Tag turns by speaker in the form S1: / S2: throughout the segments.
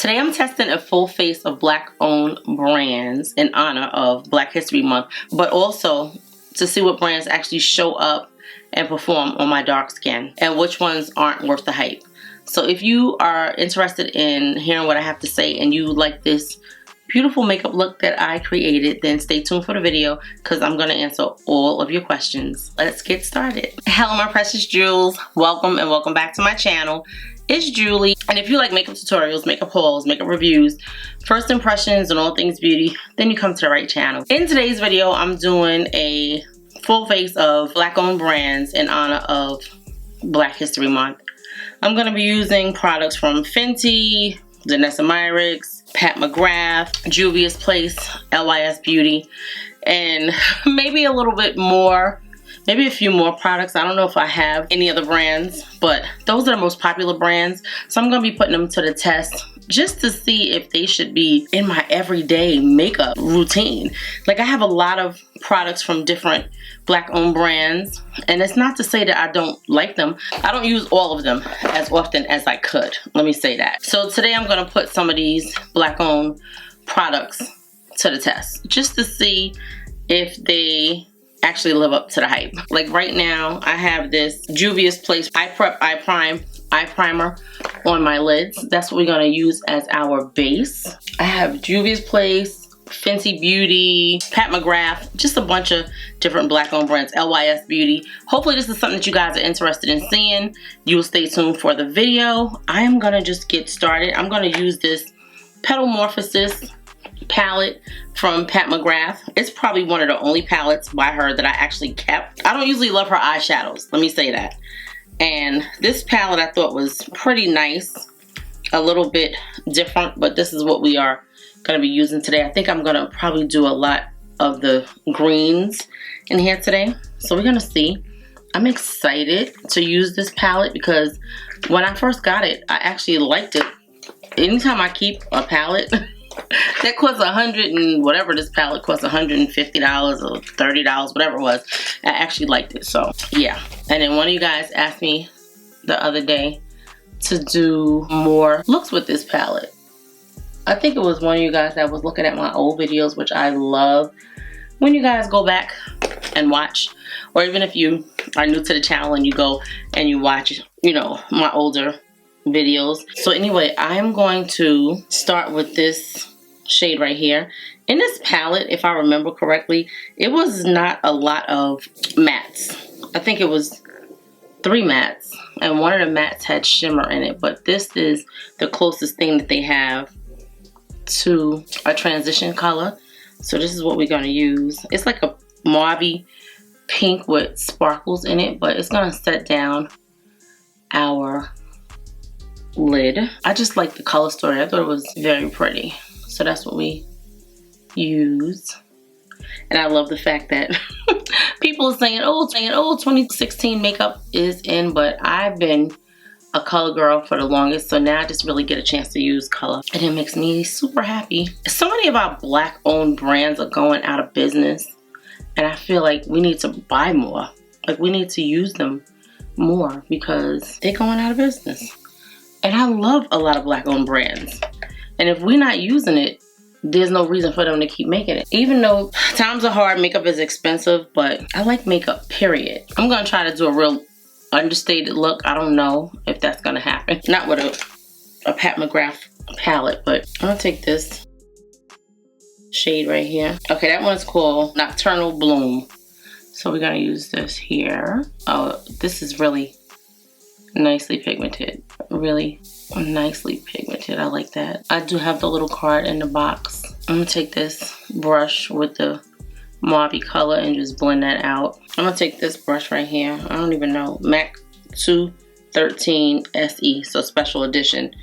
S1: Today I'm testing a full face of black owned brands in honor of Black History Month, but also to see what brands actually show up and perform on my dark skin and which ones aren't worth the hype. So if you are interested in hearing what I have to say and you like this beautiful makeup look that I created, then stay tuned for the video because I'm going to answer all of your questions. Let's get started. Hello my precious jewels. Welcome and welcome back to my channel. It's Julie, and if you like makeup tutorials, makeup hauls, makeup reviews, first impressions, and all things beauty, then you come to the right channel. In today's video, I'm doing a full face of black owned brands in honor of Black History Month. I'm going to be using products from Fenty, Danessa Myricks, McGrath, Juvia's Place, LYS Beauty, and maybe a little bit more. Maybe a few more products. I don't know if I have any other brands, but those are the most popular brands. So I'm going to be putting them to the test just to see if they should be in my everyday makeup routine. Like, I have a lot of products from different black owned brands, and it's not to say that I don't like them. I don't use all of them as often as I could. Let me say that. So today I'm going to put some of these black owned products to the test just to see if they actually live up to the hype. Like right now, I have this Juvia's Place Eye Prep Eye Primer on my lids. That's what we're gonna use as our base. I have Juvia's Place, Fenty Beauty, McGrath, just a bunch of different black owned brands, LYS Beauty. Hopefully this is something that you guys are interested in seeing. You will stay tuned for the video. I am gonna just get started. I'm gonna use this Petalmorphosis palette from McGrath. It's probably one of the only palettes by her that I actually kept. I don't usually love her eyeshadows, let me say that. And this palette I thought was pretty nice, a little bit different, but this is what we are going to be using today. I think I'm going to probably do a lot of the greens in here today, so we're going to see. I'm excited to use this palette because when I first got it, I actually liked it. Anytime I keep a palette that costs $100 and whatever, this palette costs $150 or $30, whatever it was, I actually liked it. So yeah. And then one of you guys asked me the other day to do more looks with this palette. I think it was one of you guys that was looking at my old videos, which I love when you guys go back and watch, or even if you are new to the channel and you go and you watch, you know, my older videos. So anyway, I'm going to start with this shade right here. In this palette, if I remember correctly, it was not a lot of mattes. I think it was 3 mattes, and one of the mattes had shimmer in it, but this is the closest thing that they have to a transition color. So this is what we're going to use. It's like a mauve pink with sparkles in it, but it's going to set down our lid. I just like the color story. I thought it was very pretty. So that's what we use. And I love the fact that people are saying, oh, 2016 makeup is in, but I've been a color girl for the longest, so now I just really get a chance to use color. And it makes me super happy. So many of our black owned brands are going out of business, and I feel like we need to buy more. Like, we need to use them more because they're going out of business. And I love a lot of black owned brands. And if we're not using it, there's no reason for them to keep making it. Even though times are hard, makeup is expensive, but I like makeup, period. I'm gonna try to do a real understated look. I don't know if that's gonna happen. Not with a McGrath palette, but I'm gonna take this shade right here. Okay, that one's called Nocturnal Bloom. So we're gonna use this here. Oh, this is really nicely pigmented. Really nicely pigmented. I like that. I do have the little card in the box. I'm gonna take this brush with the mauve color and just blend that out. I'm gonna take this brush right here. I don't even know. MAC 213 SE, so special edition.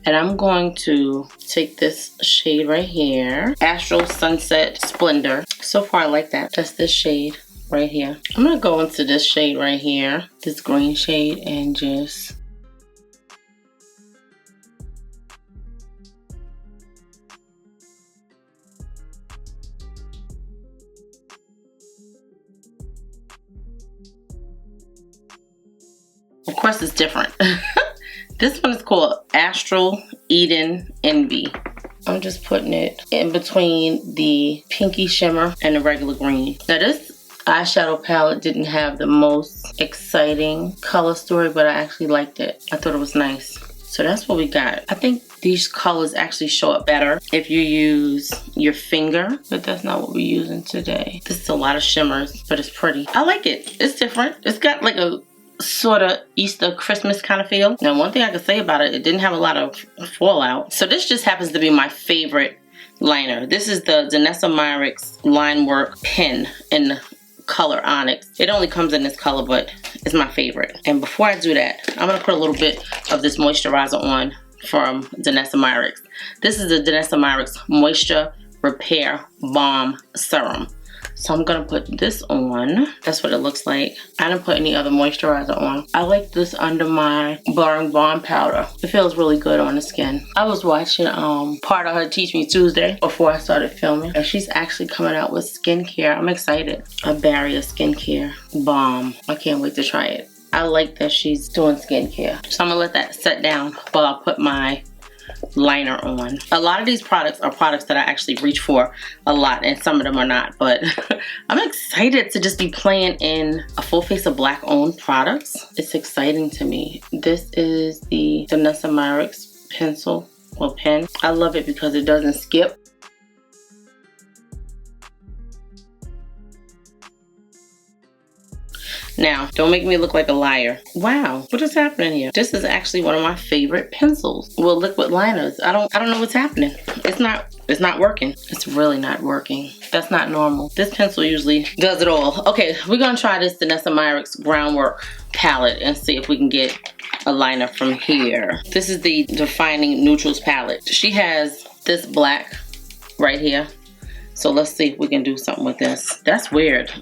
S1: And I'm going to take this shade right here, Astral Sunset Splendor. So far I like that. That's this shade right here. I'm gonna go into this shade right here, this green shade, and just of course it's different. This one is called Astral Eden Envy. I'm just putting it in between the pinky shimmer and the regular green. Now this eyeshadow palette didn't have the most exciting color story, but I actually liked it. I thought it was nice. So that's what we got. I think these colors actually show up better if you use your finger, but that's not what we're using today. This is a lot of shimmers, but it's pretty. I like it. It's different. It's got like a sort of Easter Christmas kind of feel. Now one thing I could say about it, it didn't have a lot of fallout. So this just happens to be my favorite liner. This is the Danessa Myricks line work pen in the color Onyx. It only comes in this color, but it's my favorite. And before I do that, I'm gonna put a little bit of this moisturizer on from Danessa Myricks. This is the Danessa Myricks Moisture Repair Balm Serum. So I'm gonna put this on. That's what it looks like. I didn't put any other moisturizer on. I like this under my blurring balm powder. It feels really good on the skin. I was watching part of her Teach Me Tuesday before I started filming, and she's actually coming out with skincare. I'm excited. A barrier skincare balm. I can't wait to try it. I like that she's doing skincare. So I'm gonna let that set down while I put my liner on. A lot of these products are products that I actually reach for a lot, and some of them are not, but I'm excited to just be playing in a full face of black owned products. It's exciting to me. This is the Danessa Myricks pencil or pen. I love it because it doesn't skip. Now, don't make me look like a liar. Wow, what is happening here? This is actually one of my favorite pencils. Well, liquid liners. I don't know what's happening. It's not working. It's really not working. That's not normal. This pencil usually does it all. Okay, we're gonna try this Danessa Myricks Groundwork palette and see if we can get a liner from here. This is the Defining Neutrals palette. She has this black right here. So let's see if we can do something with this. That's weird.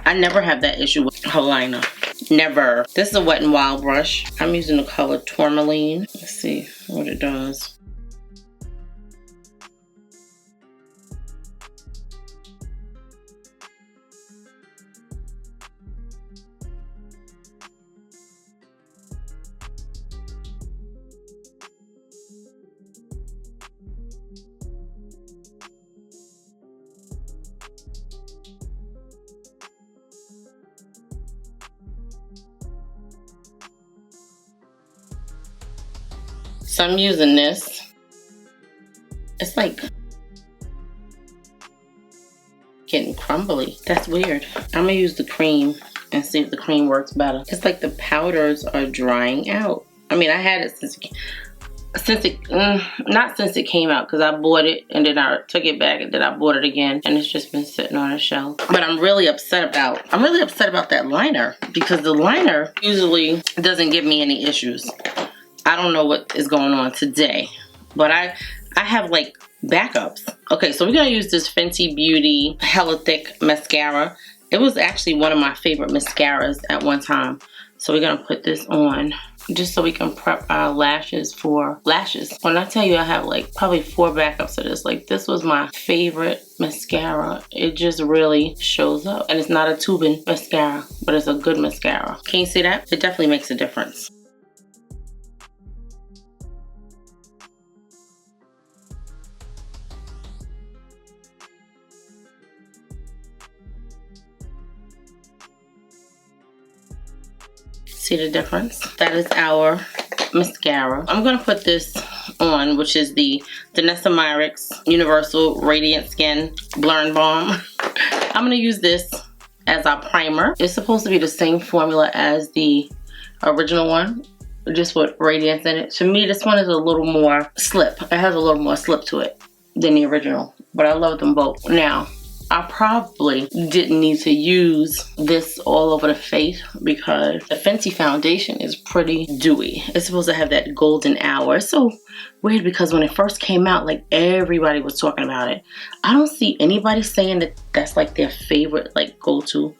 S1: I never have that issue with her liner. Never. This is a Wet n Wild brush. I'm using the color Tourmaline. Let's see what it does. So I'm using this. It's like getting crumbly. That's weird. I'm gonna use the cream and see if the cream works better. It's like the powders are drying out. I mean, I had it not since it came out, because I bought it and then I took it back and then I bought it again, and it's just been sitting on a shelf. But I'm really upset about that liner, because the liner usually doesn't give me any issues. I don't know what is going on today, but I have like backups. Okay, so we're gonna use this Fenty Beauty Hella Thick mascara. It was actually one of my favorite mascaras at one time. So we're gonna put this on just so we can prep our lashes for lashes. When I tell you I have like probably 4 backups of this, like this was my favorite mascara. It just really shows up, and it's not a tubing mascara, but it's a good mascara. Can you see that? It definitely makes a difference. See the difference? That is our mascara. I'm gonna put this on, which is the Danessa Myricks Universal Radiant Skin Blurring Balm. I'm gonna use this as our primer. It's supposed to be the same formula as the original one, just with radiance in it. To me, this one is a little more slip. It has a little more slip to it than the original, but I love them both. Now, I probably didn't need to use this all over the face because the Fenty foundation is pretty dewy. It's supposed to have that golden hour. It's so weird because when it first came out, like everybody was talking about it. I don't see anybody saying that that's like their favorite like go-to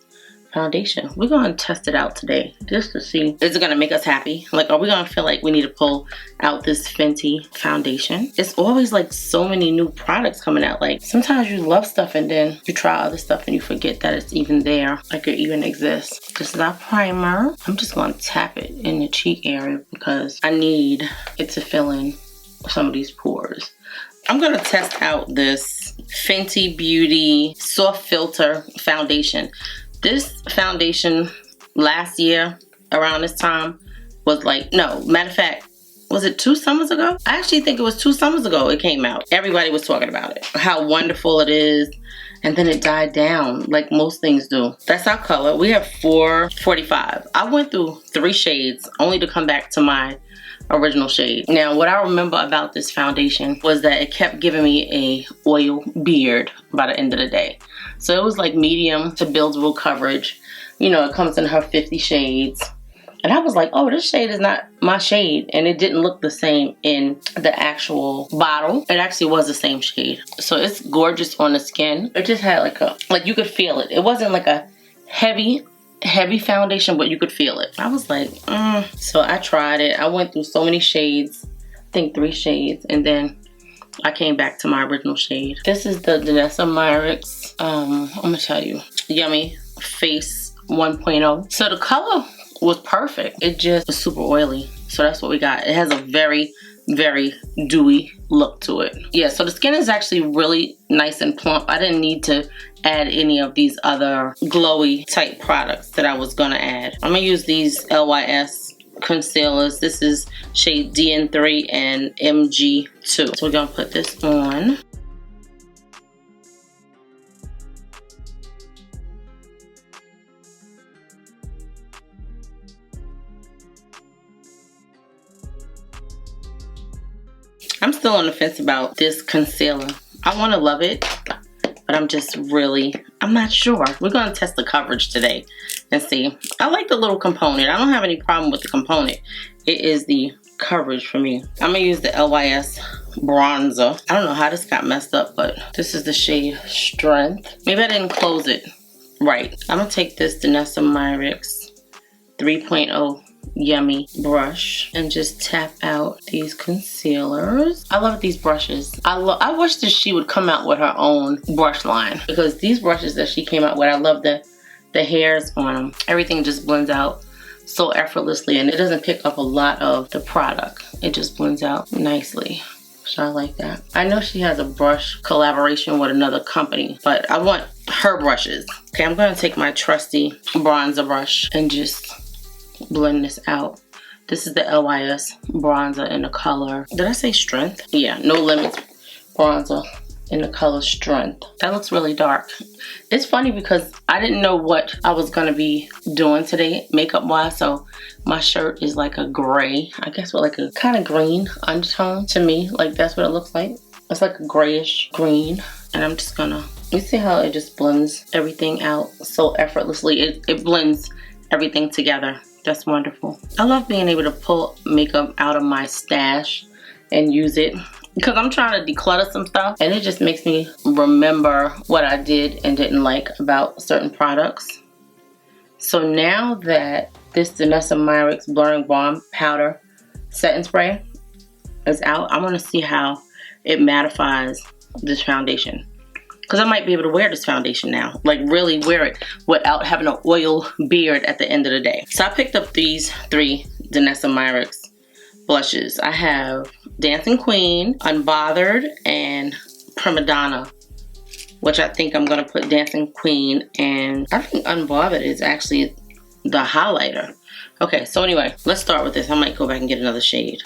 S1: foundation. We're gonna test it out today just to see, is it gonna make us happy? Like, are we gonna feel like we need to pull out this Fenty foundation? It's always like so many new products coming out. Like sometimes you love stuff and then you try other stuff and you forget that it's even there, like it even exists. This is our primer. I'm just gonna tap it in the cheek area because I need it to fill in some of these pores. I'm gonna test out this Fenty Beauty Soft Filter Foundation. This foundation last year around this time was like, no, matter of fact, was it 2 summers ago? I actually think it was 2 summers ago it came out. Everybody was talking about it, how wonderful it is. And then it died down like most things do. That's our color. We have 445. I went through 3 shades only to come back to my original shade. Now, what I remember about this foundation was that it kept giving me a oil beard by the end of the day. So it was like medium to buildable coverage. You know, it comes in her 50 shades. And I was like, oh, this shade is not my shade. And it didn't look the same in the actual bottle. It actually was the same shade. So it's gorgeous on the skin. It just had like you could feel it. It wasn't like a heavy foundation, but you could feel it. I was like, So I tried it. I went through so many shades, I think 3 shades. And then I came back to my original shade. This is the Danessa Myricks, I'm gonna tell you, Yummy Face 1.0. So the color was perfect. It just was super oily. So that's what we got. It has a very, very dewy look to it. Yeah, so the skin is actually really nice and plump. I didn't need to add any of these other glowy type products that I was gonna add. I'm gonna use these LYS concealers. This is shade DN3 and MG2. So we're gonna put this on. I'm still on the fence about this concealer. I want to love it, but I'm not sure. We're going to test the coverage today and see. I like the little component. I don't have any problem with the component. It is the coverage for me. I'm going to use the LYS bronzer. I don't know how this got messed up, but this is the shade Strength. Maybe I didn't close it right. I'm going to take this Danessa Myricks 3.0 Yummy brush and just tap out these concealers. I love these brushes. I wish that she would come out with her own brush line, because these brushes that she came out with, I love the hairs on them. Everything just blends out so effortlessly, and it doesn't pick up a lot of the product. It just blends out nicely. So I like that. I know she has a brush collaboration with another company, but I want her brushes. Okay, I'm going to take my trusty bronzer brush and just blend this out. This is the LYS bronzer in the color, did I say Strength? Yeah, No Limits bronzer in the color Strength. That looks really dark. It's funny because I didn't know what I was gonna be doing today makeup wise, so my shirt is like a gray, I guess with like a kind of green undertone to me. Like that's what it looks like. It's like a grayish green, and I'm just gonna, you see how it just blends everything out so effortlessly. It blends everything together. That's wonderful. I love being able to pull makeup out of my stash and use it, because I'm trying to declutter some stuff, and it just makes me remember what I did and didn't like about certain products. So now that this Danessa Myricks Blurring Balm Powder Setting Spray is out, I want to see how it mattifies this foundation. Because I might be able to wear this foundation now. Like really wear it without having an oil beard at the end of the day. So I picked up these 3 Danessa Myricks blushes. I have Dancing Queen, Unbothered, and Prima Donna. Which I think I'm going to put Dancing Queen, and I think Unbothered is actually the highlighter. Okay, so anyway, let's start with this. I might go back and get another shade.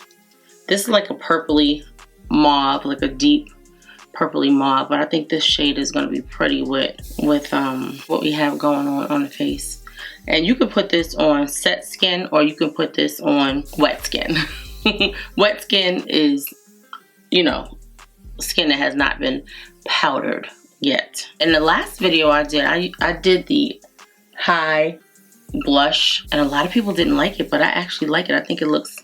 S1: This is like a purpley mauve, like a deep purpley mauve, but I think this shade is going to be pretty with what we have going on the face. And you can put this on set skin, or you can put this on wet skin. Wet skin is, you know, skin that has not been powdered yet. In the last video I did the high blush, and a lot of people didn't like it, but I actually like it. I think it looks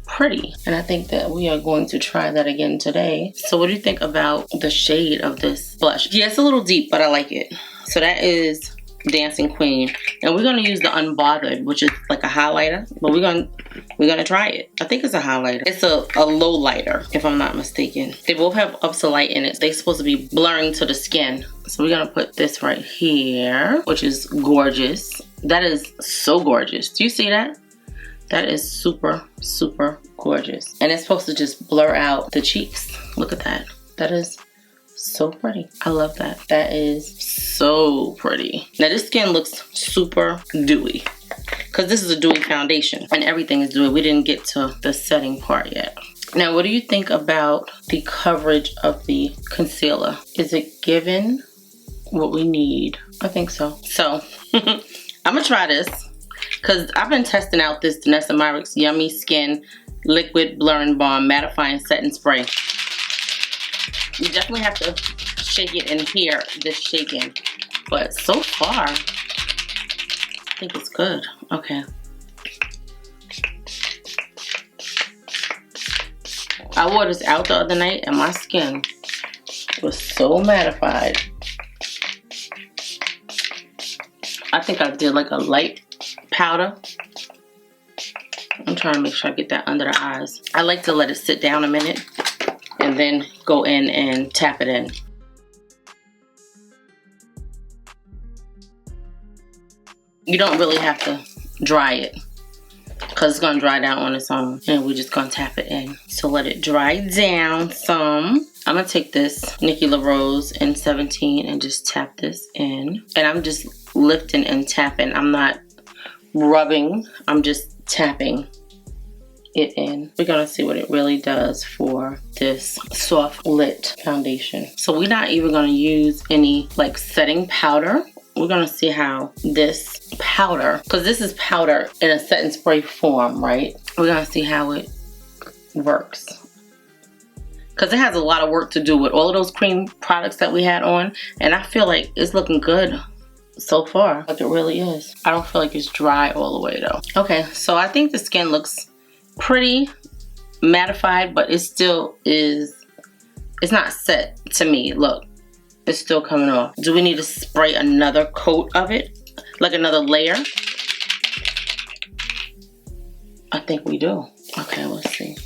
S1: pretty, and I think that we are going to try that again today. So what do you think about the shade of this blush? Yeah, it's a little deep, but I like it. So that is Dancing Queen, and we're going to use the Unbothered, which is like a highlighter, but we're gonna try it. I think it's a highlighter. It's a low lighter, if I'm not mistaken. They both have ups to light in it. They're supposed to be blurring to the skin. So we're gonna put this right here, which is gorgeous. That is so gorgeous. Do you see that? That is super, super gorgeous. And it's supposed to just blur out the cheeks. Look at that. That is so pretty. I love that. That is so pretty. Now this skin looks super dewy because this is a dewy foundation and everything is dewy. We didn't get to the setting part yet. Now, what do you think about the coverage of the concealer? Is it giving what we need? I think so. So, I'm gonna try this because I've been testing out this Danessa Myricks Yummy Skin Liquid Blurring Balm Mattifying Setting Spray. You definitely have to shake it and hear this shaking. But so far, I think it's good. Okay. I wore this out the other night and my skin was so mattified. I think I did like a light powder. I'm trying to make sure I get that under the eyes. I like to let it sit down a minute and then go in and tap it in. You don't really have to dry it because it's gonna dry down on its own, and we're just gonna tap it in. So let it dry down some. I'm gonna take this Nikki LaRose in 17 and just tap this in. And I'm just lifting and tapping. I'm not rubbing, I'm just tapping it in. We're gonna see what it really does for this soft lit foundation. So we're not even gonna use any like setting powder. We're gonna see how this powder, because this is powder in a set and spray form, right? We're gonna see how it works. Because it has a lot of work to do with all of those cream products that we had on. And I feel like it's looking good so far, like it really is. I don't feel like it's dry all the way though. Okay, so I think the skin looks pretty mattified, but it still is, it's not set to me. Look. It's still coming off. Do we need to spray another coat of it? Like another layer? I think we do. Okay, let's see.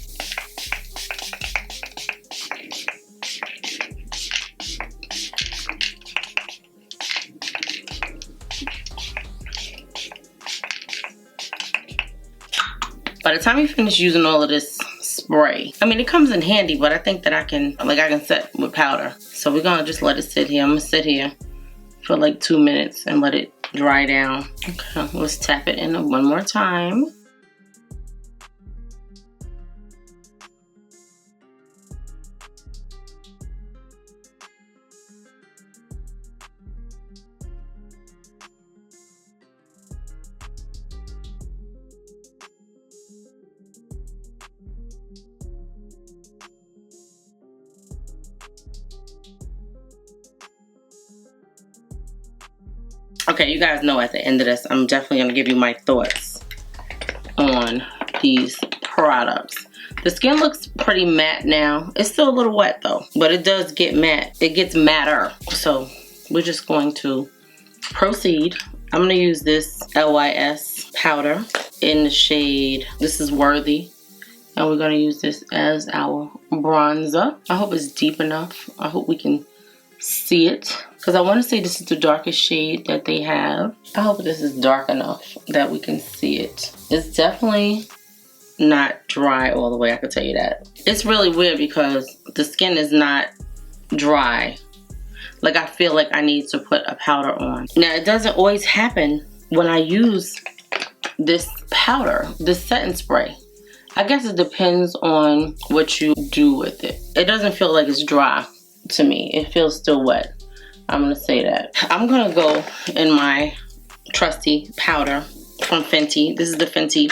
S1: By the time you finish using all of this spray, I mean, it comes in handy, but I think that I can set with powder. So we're gonna just let it sit here. I'm gonna sit here for like 2 minutes and let it dry down. Okay, let's tap it in one more time. Okay, you guys know at the end of this, I'm definitely going to give you my thoughts on these products. The skin looks pretty matte now. It's still a little wet though, but it does get matte. It gets matter. So we're just going to proceed. I'm going to use this LYS powder in the shade, this is Worthy. And we're going to use this as our bronzer. I hope it's deep enough. I hope we can see it, because I want to say this is the darkest shade that they have. I hope this is dark enough that we can see it. It's definitely not dry all the way, I can tell you that. It's really weird because the skin is not dry. Like, I feel like I need to put a powder on. Now, it doesn't always happen when I use this powder, this setting spray. I guess it depends on what you do with it. It doesn't feel like it's dry to me. It feels still wet. I'm gonna say that. I'm gonna go in my trusty powder from Fenty. This is the Fenty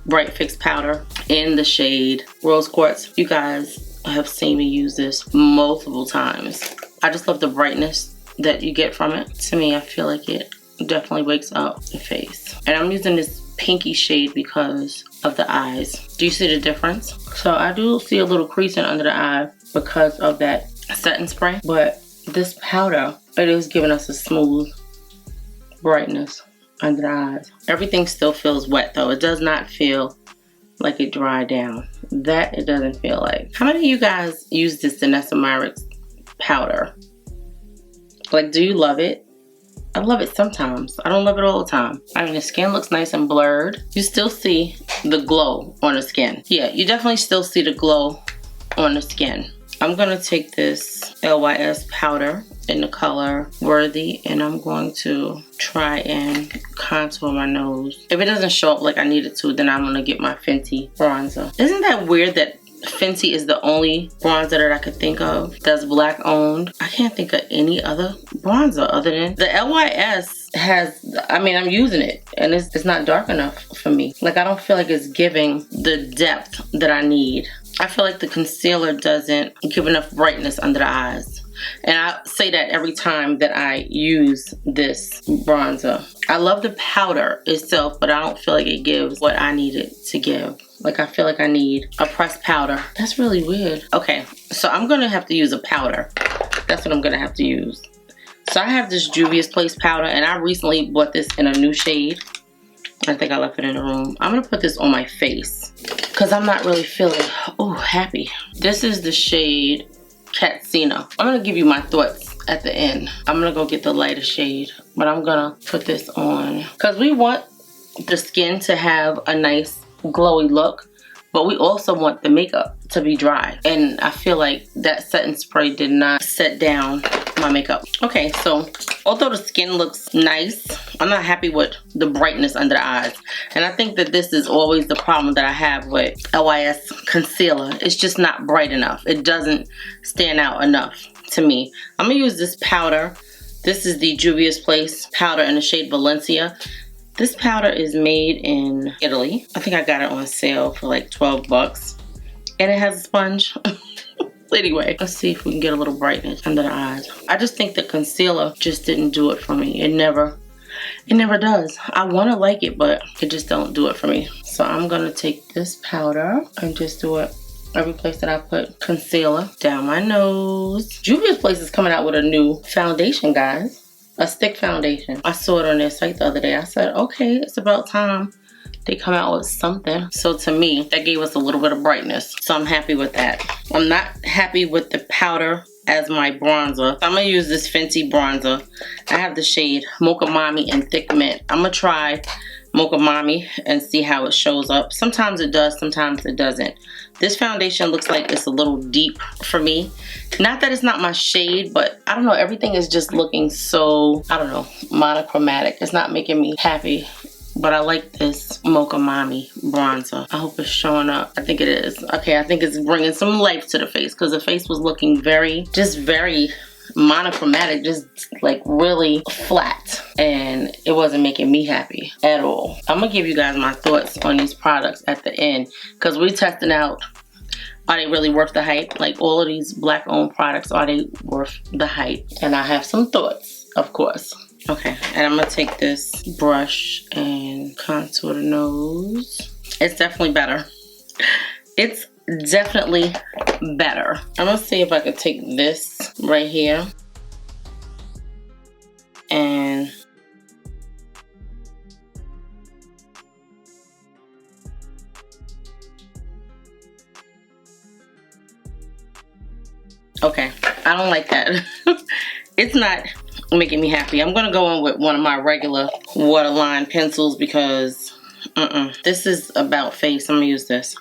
S1: Bright Fix powder in the shade Rose Quartz. You guys have seen me use this multiple times. I just love the brightness that you get from it. To me, I feel like it definitely wakes up the face. And I'm using this pinky shade because of the eyes. Do you see the difference? So I do see a little creasing under the eye because of that setting spray, but this powder, it is giving us a smooth brightness under the eyes. Everything still feels wet though. It does not feel like it dried down. That it doesn't feel like. How many of you guys use this Danessa Myricks powder? Like, do you love it? I love it sometimes. I don't love it all the time. I mean, the skin looks nice and blurred. You still see the glow on the skin. Yeah, you definitely still see the glow on the skin. I'm gonna take this LYS powder in the color Worthy, and I'm going to try and contour my nose. If it doesn't show up like I need it to, then I'm gonna get my Fenty bronzer. Isn't that weird that Fenty is the only bronzer that I could think of that's black owned? I can't think of any other bronzer other than the LYS has, I mean, I'm using it and it's not dark enough for me. Like, I don't feel like it's giving the depth that I need. I feel like the concealer doesn't give enough brightness under the eyes. And I say that every time that I use this bronzer. I love the powder itself, but I don't feel like it gives what I need it to give. Like, I feel like I need a pressed powder. That's really weird. Okay, so I'm gonna have to use a powder. That's what I'm gonna have to use. So I have this Juvia's Place powder, and I recently bought this in a new shade. I think I left it in the room. I'm gonna put this on my face because I'm not really feeling, happy. This is the shade Katsina. I'm gonna give you my thoughts at the end. I'm gonna go get the lighter shade, but I'm gonna put this on because we want the skin to have a nice glowy look, but we also want the makeup to be dry. And I feel like that setting spray did not set down my makeup. Okay, so although the skin looks nice, I'm not happy with the brightness under the eyes. And I think that this is always the problem that I have with LYS concealer. It's just not bright enough. It doesn't stand out enough to me. I'm gonna use this powder. This is the Juvia's Place powder in the shade Valencia. This powder is made in Italy. I think I got it on sale for like 12 bucks. And it has a sponge. Anyway, let's see if we can get a little brightness under the eyes. I just think the concealer just didn't do it for me. It never does. I want to like it, but it just don't do it for me. So I'm going to take this powder and just do it every place that I put concealer. Down my nose. Juvia's Place is coming out with a new foundation, guys. A stick foundation. I saw it on their site the other day. I said, okay, it's about time they come out with something. So to me, that gave us a little bit of brightness. So I'm happy with that. I'm not happy with the powder as my bronzer. I'm gonna use this Fenty bronzer. I have the shade Mocha Mommy in Thick Mint. I'm gonna try Mocha Mommy and see how it shows up. Sometimes it does, sometimes it doesn't. This foundation looks like it's a little deep for me. Not that it's not my shade, but I don't know, everything is just looking so, I don't know, monochromatic. It's not making me happy. But I like this Mocha Mommy bronzer. I hope it's showing up. I think it is. Okay, I think it's bringing some life to the face because the face was looking very monochromatic, just like really flat, and it wasn't making me happy at all. I'm gonna give you guys my thoughts on these products at the end because we're testing out, are they really worth the hype? Like, all of these black owned products, are they worth the hype? And I have some thoughts, of course. Okay, and I'm gonna take this brush and contour the nose. It's definitely better. It's definitely better. I'm gonna see if I can take this right here and okay, I don't like that. It's not making me happy. I'm gonna go in with one of my regular waterline pencils because this is about face. I'm gonna use this.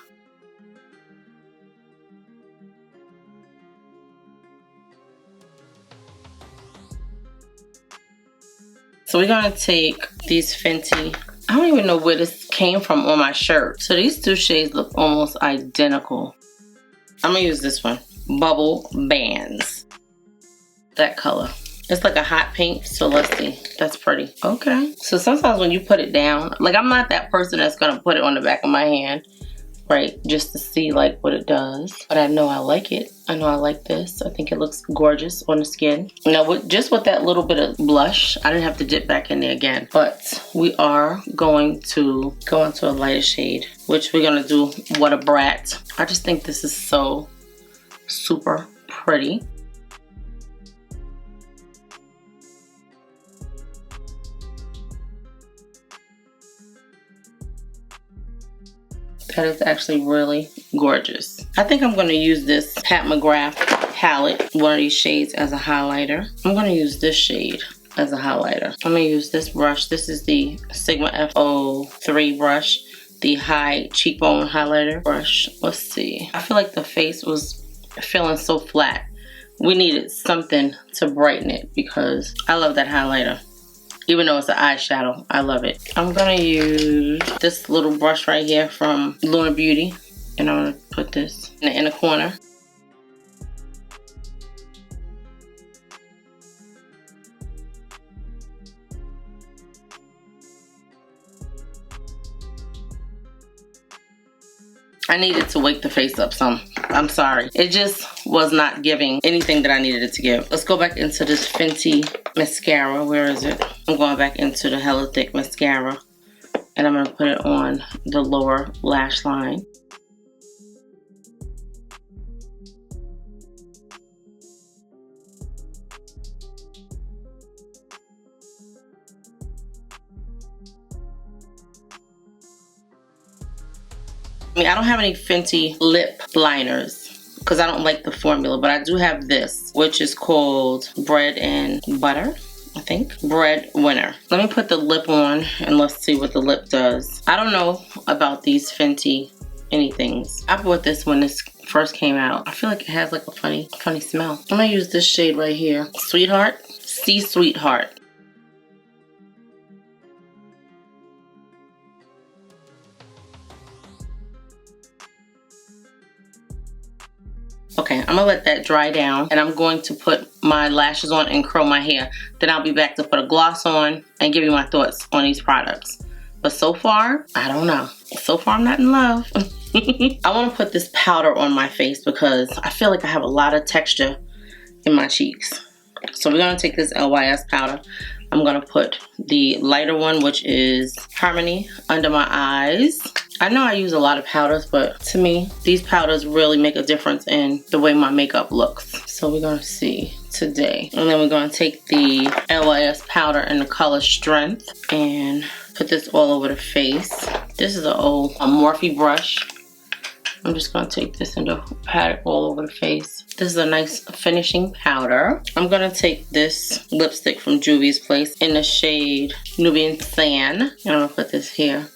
S1: So we're gonna take these Fenty, I don't even know where this came from on my shirt. So these two shades look almost identical. I'm gonna use this one, Bubble Bands. That color. It's like a hot pink, so let's see. That's pretty. Okay. So sometimes when you put it down, like, I'm not that person that's gonna put it on the back of my hand, right? Just to see like what it does. But I know I like it. I know I like this. I think it looks gorgeous on the skin. Now, just with that little bit of blush, I didn't have to dip back in there again. But we are going to go into a lighter shade, which we're gonna do What a Brat. I just think this is so super pretty. That is actually really gorgeous. I think I'm gonna use this Pat McGrath palette, one of these shades, as a highlighter. I'm gonna use this shade. as a highlighter. I'm gonna use this brush. This is the Sigma F03 brush, the high cheekbone highlighter brush. Let's see. I feel like the face was feeling so flat. We needed something to brighten it because I love that highlighter. Even though it's an eyeshadow, I love it. I'm gonna use this little brush right here from LYS Beauty, and I'm gonna put this in the inner corner. I needed to wake the face up some. I'm sorry. It just was not giving anything that I needed it to give. Let's go back into this Fenty mascara. Where is it? I'm going back into the Hella Thick mascara. And I'm going to put it on the lower lash line. I mean, I don't have any Fenty lip liners because I don't like the formula, but I do have this, which is called Bread and Butter, I think. Bread Winner. Let me put the lip on and let's see what the lip does. I don't know about these Fenty anythings. I bought this when this first came out. I feel like it has like a funny smell. I'm gonna use this shade right here. Sweetheart. See Sweetheart. Okay, I'm gonna let that dry down and I'm going to put my lashes on and curl my hair. Then I'll be back to put a gloss on and give you my thoughts on these products. But so far, I don't know. So far, I'm not in love. I want to put this powder on my face because I feel like I have a lot of texture in my cheeks. So we're gonna take this LYS powder. I'm gonna put the lighter one, which is Harmony, under my eyes. I know I use a lot of powders, but to me, these powders really make a difference in the way my makeup looks. So we're gonna see today. And then we're gonna take the LYS powder in the color Strength and put this all over the face. This is an old Morphe brush. I'm just gonna take this and pat it all over the face. This is a nice finishing powder. I'm gonna take this lipstick from Juvia's Place in the shade Nubian Sand. And I'm gonna put this here.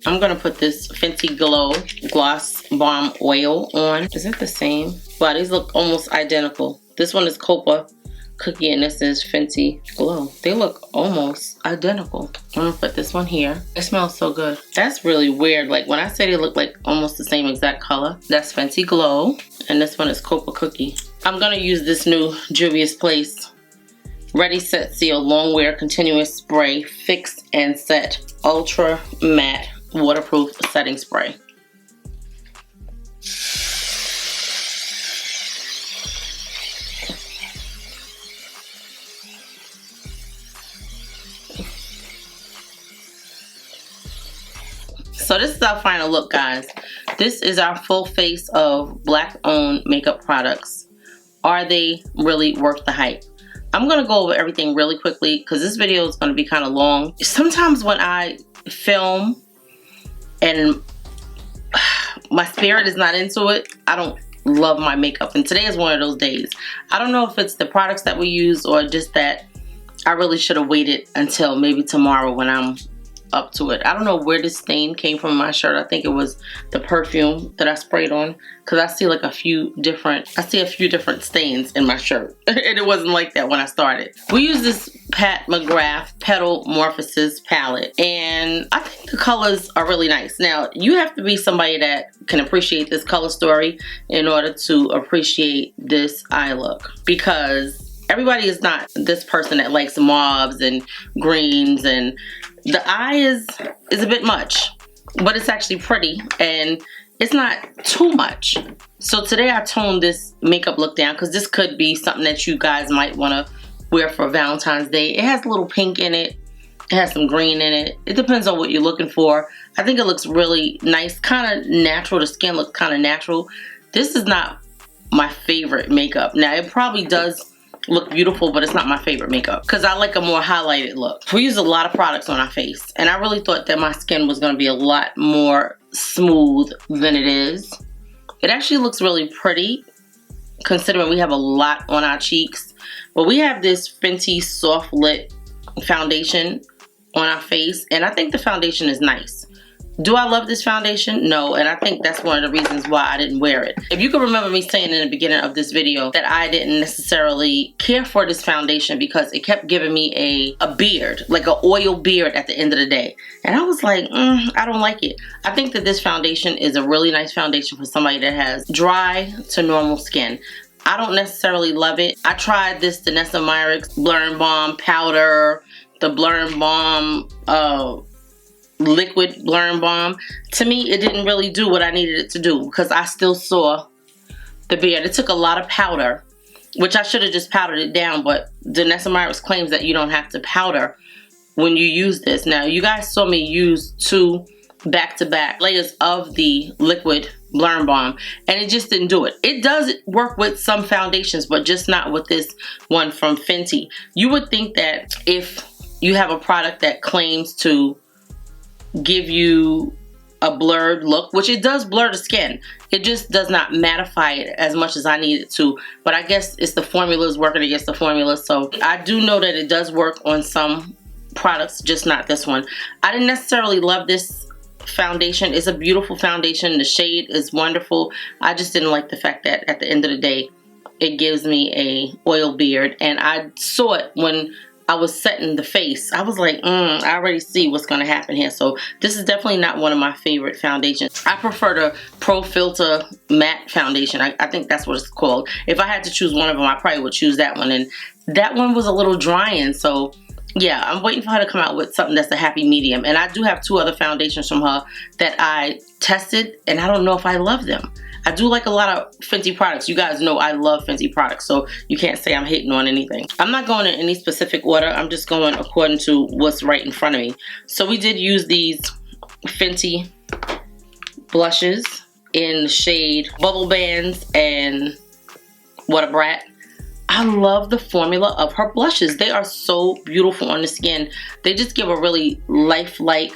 S1: I'm gonna put this Fenty Glow Gloss Balm Oil on. Is it the same? Wow, these look almost identical. This one is Copa Cookie and this is Fenty Glow. They look almost identical. I'm gonna put this one here. It smells so good. That's really weird. Like when I say they look like almost the same exact color, that's Fenty Glow and this one is Copa Cookie. I'm gonna use this new Juvia's Place Ready Set Seal Long Wear Continuous Spray Fix and Set Ultra Matte Waterproof Setting Spray. So this is our final look, guys. This is our full face of Black-owned makeup products. Are they really worth the hype? I'm gonna go over everything really quickly because this video is gonna be kind of long. Sometimes when I film and my spirit is not into it, I don't love my makeup, and today is one of those days. I don't know if it's the products that we use or just that I really should have waited until maybe tomorrow when I'm up to it. I don't know where this stain came from my shirt. I think it was the perfume that I sprayed on because I see like a few different stains in my shirt and it wasn't like that when I started. We use this Pat McGrath Petal Morphosis palette and I think the colors are really nice. Now you have to be somebody that can appreciate this color story in order to appreciate this eye look, because everybody is not this person that likes mauves and greens, and the eye is a bit much, but it's actually pretty and it's not too much. So today I toned this makeup look down because this could be something that you guys might want to wear for Valentine's Day. It has a little pink in it. It has some green in it. It depends on what you're looking for. I think it looks really nice, kind of natural. The skin looks kind of natural. This is not my favorite makeup. Now it probably does look beautiful, but it's not my favorite makeup because I like a more highlighted look. We use a lot of products on our face and I really thought that my skin was going to be a lot more smooth than it is. It actually looks really pretty considering we have a lot on our cheeks. But we have this Fenty Soft Lit foundation on our face, and I think the foundation is nice. Do I love this foundation? No, and I think that's one of the reasons why I didn't wear it. If you can remember me saying in the beginning of this video that I didn't necessarily care for this foundation because it kept giving me a beard, like an oil beard at the end of the day. And I was like, I don't like it. I think that this foundation is a really nice foundation for somebody that has dry to normal skin. I don't necessarily love it. I tried this Danessa Myricks Blur Balm powder, the Blur Balm liquid Blur Balm. To me, it didn't really do what I needed it to do because I still saw the beard. It took a lot of powder, which I should have just powdered it down, but Danessa Myricks claims that you don't have to powder when you use this. Now, you guys saw me use 2 back-to-back layers of the liquid Blur Balm, and it just didn't do it. It does work with some foundations, but just not with this one from Fenty. You would think that if you have a product that claims to give you a blurred look, which it does blur the skin, it just does not mattify it as much as I need it to. But I guess it's the formulas working against the formula. So I do know that it does work on some products, just not this one. I didn't necessarily love this foundation. It's a beautiful foundation. The shade is wonderful. I just didn't like the fact that at the end of the day it gives me a oil beard, and I saw it when I was setting the face. I was like, I already see what's going to happen here. So this is definitely not one of my favorite foundations. I prefer the Pro Filter Matte Foundation. I think that's what it's called. If I had to choose one of them, I probably would choose that one. And that one was a little drying. So yeah, I'm waiting for her to come out with something that's a happy medium. And I do have 2 other foundations from her that I tested, and I don't know if I love them. I do like a lot of Fenty products. You guys know I love Fenty products, so you can't say I'm hating on anything. I'm not going in any specific order. I'm just going according to what's right in front of me. So we did use these Fenty blushes in the shade Bubble Bands and What a Brat. I love the formula of her blushes. They are so beautiful on the skin. They just give a really lifelike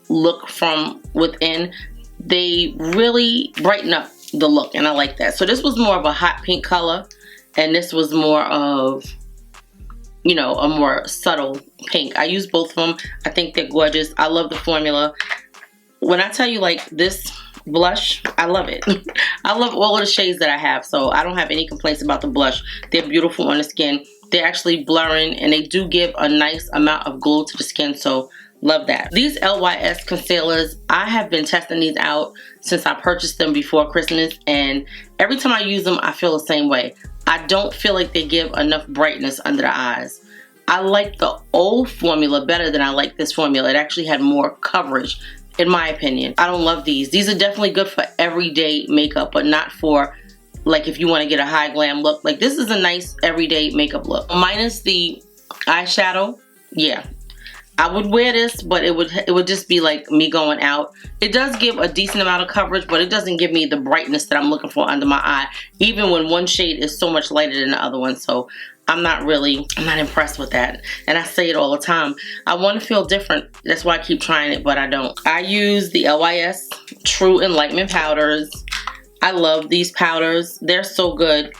S1: look from within. They really brighten up the look, and I like that. So this was more of a hot pink color, and this was more of, you know, a more subtle pink. I use both of them. I think they're gorgeous. I love the formula. When I tell you, like, this blush, I love it. I love all of the shades that I have, so I don't have any complaints about the blush. They're beautiful on the skin. They're actually blurring, and they do give a nice amount of glow to the skin, so love that. These LYS concealers, I have been testing these out since I purchased them before Christmas, and every time I use them, I feel the same way. I don't feel like they give enough brightness under the eyes. I like the old formula better than I like this formula. It actually had more coverage, in my opinion. I don't love these. These are definitely good for everyday makeup, but not for, like, if you want to get a high glam look. Like, this is a nice everyday makeup look. Minus the eyeshadow, yeah. I would wear this, but it would just be like me going out. It does give a decent amount of coverage, but it doesn't give me the brightness that I'm looking for under my eye, even when one shade is so much lighter than the other one. So I'm not impressed with that. And I say it all the time. I want to feel different. That's why I keep trying it, but I don't. I use the LYS True Enlightenment powders. I love these powders. They're so good.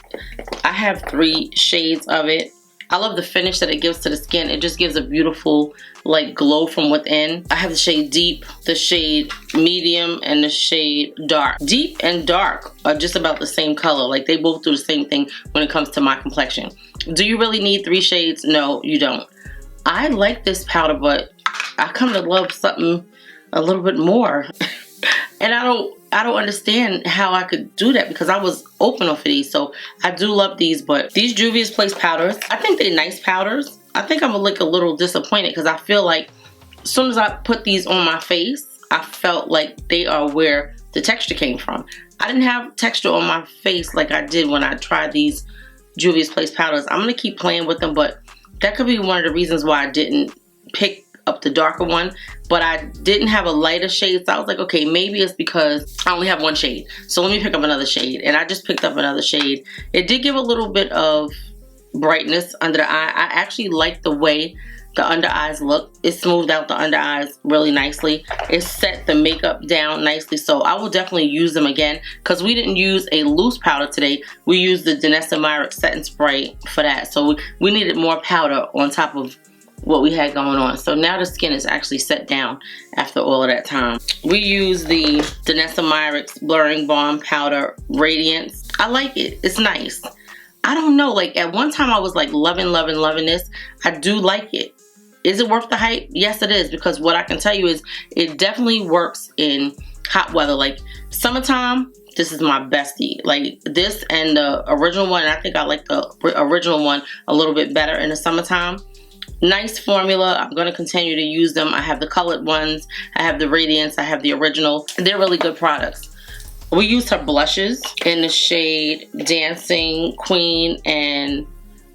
S1: I have 3 shades of it. I love the finish that it gives to the skin. It just gives a beautiful, like, glow from within. I have the shade Deep, the shade Medium, and the shade Dark. Deep and Dark are just about the same color. Like, they both do the same thing when it comes to my complexion. Do you really need 3 shades? No, you don't. I like this powder, but I come to love something a little bit more. And I don't understand how I could do that because I was open for these. So I do love these, but these Juvia's Place powders, I think they're nice powders. I think I'm gonna look a little disappointed because I feel like as soon as I put these on my face, I felt like they are where the texture came from. I didn't have texture on my face like I did when I tried these Juvia's Place powders. I'm gonna keep playing with them, but that could be one of the reasons why I didn't pick up the darker one. But I didn't have a lighter shade, so I was like, okay, maybe it's because I only have 1 shade. So let me pick up another shade, and I just picked up another shade. It did give a little bit of brightness under the eye. I actually like the way the under eyes look. It smoothed out the under eyes really nicely. It set the makeup down nicely, so I will definitely use them again because we didn't use a loose powder today. We used the Danessa Myricks setting spray for that, so we needed more powder on top of what we had going on. So now the skin is actually set down after all of that time. We use the Danessa Myricks Blurring Balm Powder Radiance. I like it. It's nice. I don't know, like at one time I was like loving this. I do like it. Is it worth the hype? Yes, it is, because what I can tell you is it definitely works in hot weather. Like summertime, this is my bestie. Like this and the original one, I think I like the original one a little bit better in the summertime. Nice formula. I'm going to continue to use them. I have the colored ones. I have the Radiance. I have the original. They're really good products. We used her blushes in the shade Dancing Queen and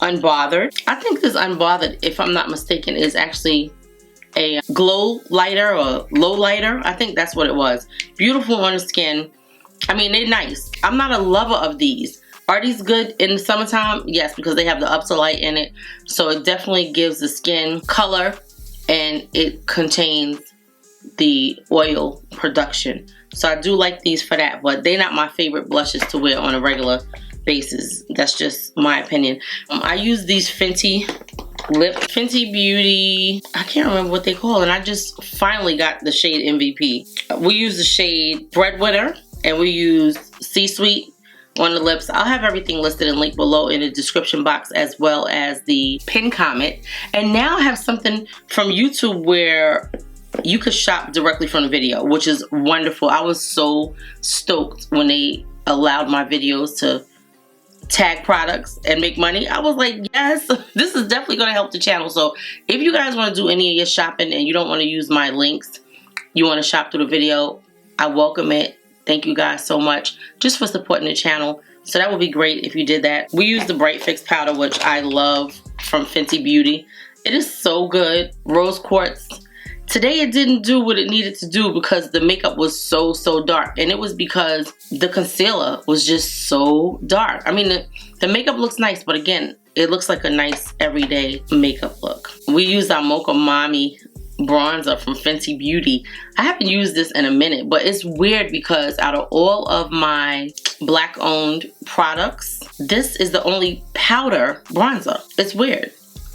S1: Unbothered. I think this Unbothered, if I'm not mistaken, is actually a glow lighter or low lighter. I think that's what it was. Beautiful on the skin. I mean, they're nice. I'm not a lover of these. Are these good in the summertime? Yes, because they have the Ulta in it. So it definitely gives the skin color and it contains the oil production. So I do like these for that, but they're not my favorite blushes to wear on a regular basis. That's just my opinion. I use these Fenty Beauty. I can't remember what they call it. I just finally got the shade MVP. We use the shade Breadwinner and we use C-Suite on the lips. I'll have everything listed and linked below in the description box as well as the pin comment. And now I have something from YouTube where you could shop directly from the video, which is wonderful. I was so stoked when they allowed my videos to tag products and make money. I was like, yes, this is definitely going to help the channel. So if you guys want to do any of your shopping and you don't want to use my links, you want to shop through the video, I welcome it. Thank you guys so much just for supporting the channel. So that would be great if you did that. We use the Bright Fix powder, which I love, from Fenty Beauty. It is so good. Rose quartz. Today it didn't do what it needed to do because the makeup was so dark, and it was because the concealer was just so dark. I mean, the makeup looks nice, but again, it looks like a nice everyday makeup look. We used our Mocha Mommy bronzer from Fenty Beauty. I haven't used this in a minute, but it's weird because out of all of my black owned products, this is the only powder bronzer. It's weird.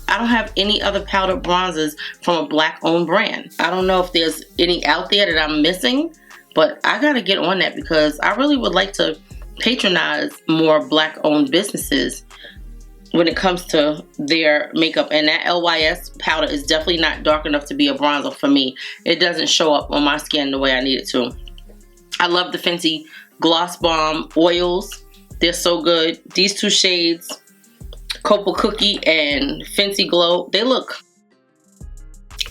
S1: I don't have any other powder bronzers from a black owned brand. I don't know if there's any out there that I'm missing, but I gotta get on that because I really would like to patronize more black owned businesses when it comes to their makeup. And that LYS powder is definitely not dark enough to be a bronzer for me. It doesn't show up on my skin the way I need it to. I love the Fenty Gloss Bomb oils. They're so good. These two shades, Cocoa Cookie and Fenty Glow, they look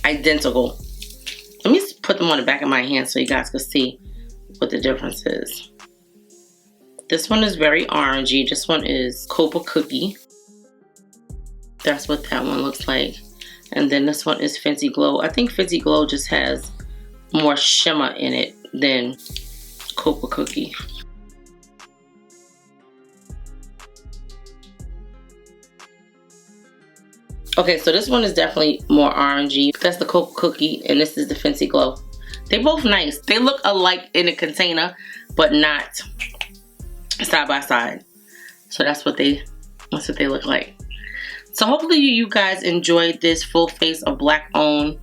S1: identical. Let me put them on the back of my hand so you guys can see what the difference is. This one is very orangey. This one is Cocoa Cookie. That's what that one looks like. And then this one is Fenty Glow. I think Fenty Glow just has more shimmer in it than Cocoa Cookie. Okay, so this one is definitely more orangey. That's the Cocoa Cookie, and this is the Fenty Glow. They're both nice. They look alike in a container, but not side by side. So that's what they look like. So hopefully you guys enjoyed this full face of black owned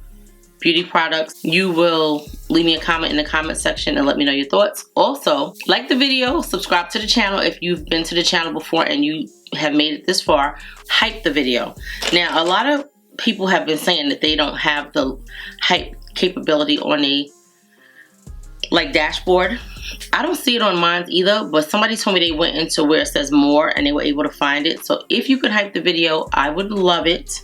S1: beauty products. You will leave me a comment in the comment section and let me know your thoughts. Also, like the video, subscribe to the channel if you've been to the channel before and you have made it this far. Hype the video. Now, a lot of people have been saying that they don't have the hype capability on a dashboard. I don't see it on mine either, but somebody told me they went into where it says more and they were able to find it. So if you could hype the video, I would love it.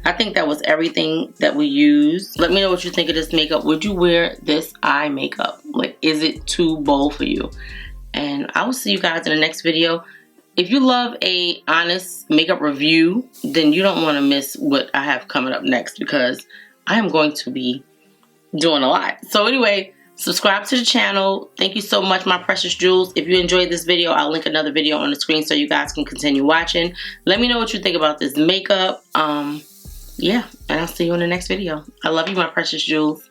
S1: I think that was everything that we used. Let me know what you think of this makeup. Would you wear this eye makeup? Like, is it too bold for you? And I will see you guys in the next video. If you love a honest makeup review, then you don't want to miss what I have coming up next because I am going to be doing a lot. So anyway, subscribe to the channel. Thank you so much, my precious jewels. If you enjoyed this video, I'll link another video on the screen so you guys can continue watching. Let me know what you think about this makeup. yeah, and I'll see you in the next video. I love you, my precious jewels.